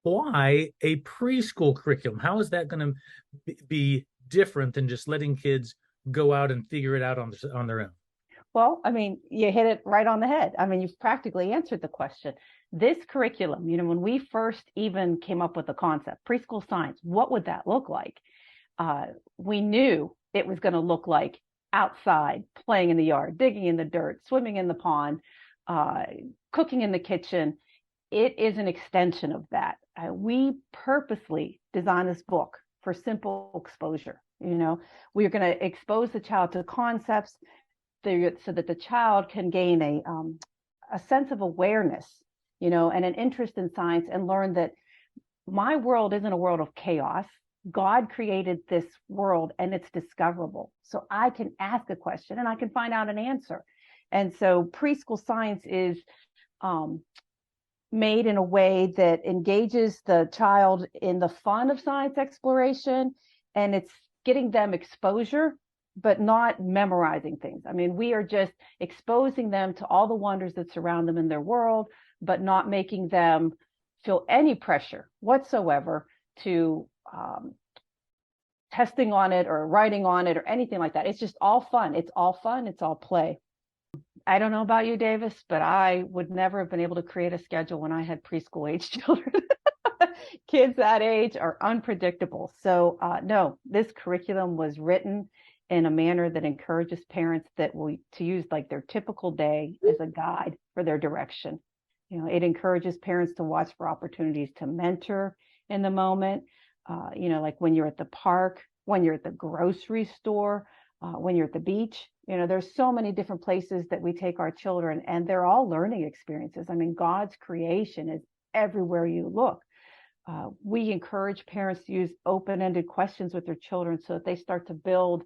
why a preschool curriculum? How is that going to be different than just letting kids go out and figure it out on their own? Well, I mean, you hit it right on the head. I mean, you've practically answered the question. This curriculum, when we first even came up with the concept, preschool science, what would that look like? Uh, we knew it was going to look like outside, playing in the yard, digging in the dirt, swimming in the pond, uh, cooking in the kitchen. It is an extension of that. We purposely designed this book for simple exposure. We're going to expose the child to concepts so that the child can gain a sense of awareness, and an interest in science, and learn that my world isn't a world of chaos. God created this world and it's discoverable. So I can ask a question and I can find out an answer. And so preschool science is um, made in a way that engages the child in the fun of science exploration, and it's getting them exposure, but not memorizing things. I mean, we are just exposing them to all the wonders that surround them in their world, but not making them feel any pressure whatsoever to testing on it or writing on it or anything like that. It's just all fun. It's all fun. It's all play. I don't know about you, Davis, but I would never have been able to create a schedule when I had preschool age children. Kids that age are unpredictable. So no, this curriculum was written in a manner that encourages parents to use like their typical day as a guide for their direction. It encourages parents to watch for opportunities to mentor in the moment. Like when you're at the park, when you're at the grocery store, when you're at the beach. There's so many different places that we take our children, and they're all learning experiences. I mean, God's creation is everywhere you look. We encourage parents to use open-ended questions with their children so that they start to build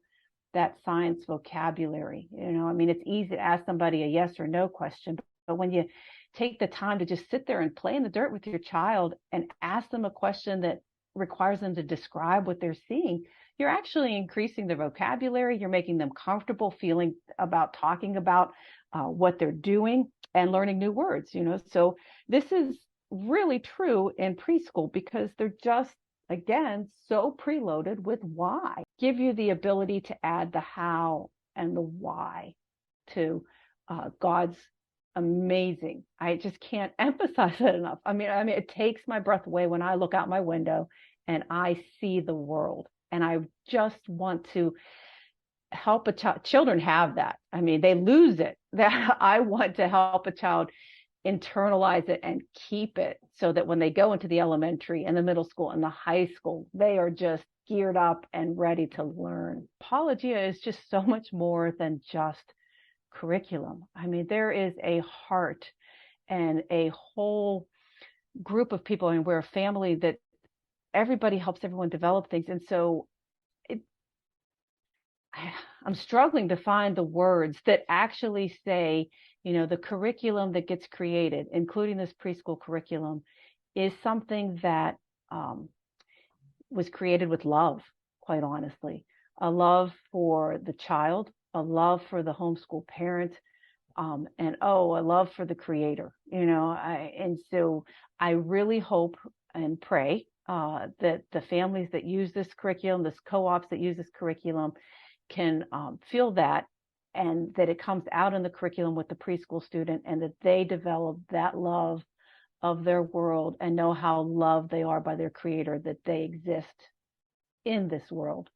that science vocabulary. I mean, it's easy to ask somebody a yes or no question, but when you take the time to just sit there and play in the dirt with your child and ask them a question that requires them to describe what they're seeing, you're actually increasing their vocabulary. You're making them comfortable feeling about talking about what they're doing and learning new words. So this is really true in preschool because they're just, again, so preloaded with why. Give you the ability to add the how and the why to God's amazing. I just can't emphasize it enough. I mean, it takes my breath away when I look out my window and I see the world. And I just want to help a child. Children have that. I mean, they lose it. That I want to help a child internalize it and keep it so that when they go into the elementary and the middle school and the high school, they are just geared up and ready to learn. Apologia is just so much more than just curriculum. I mean, there is a heart and a whole group of people, and we're a family that everybody helps everyone develop things. And so I'm struggling to find the words that actually say, the curriculum that gets created, including this preschool curriculum, is something that was created with love, quite honestly. A love for the child, a love for the homeschool parent, and a love for the creator. And so I really hope and pray that the families that use this curriculum, this co-ops that use this curriculum, can feel that, and that it comes out in the curriculum with the preschool student, and that they develop that love of their world and know how loved they are by their creator, that they exist in this world.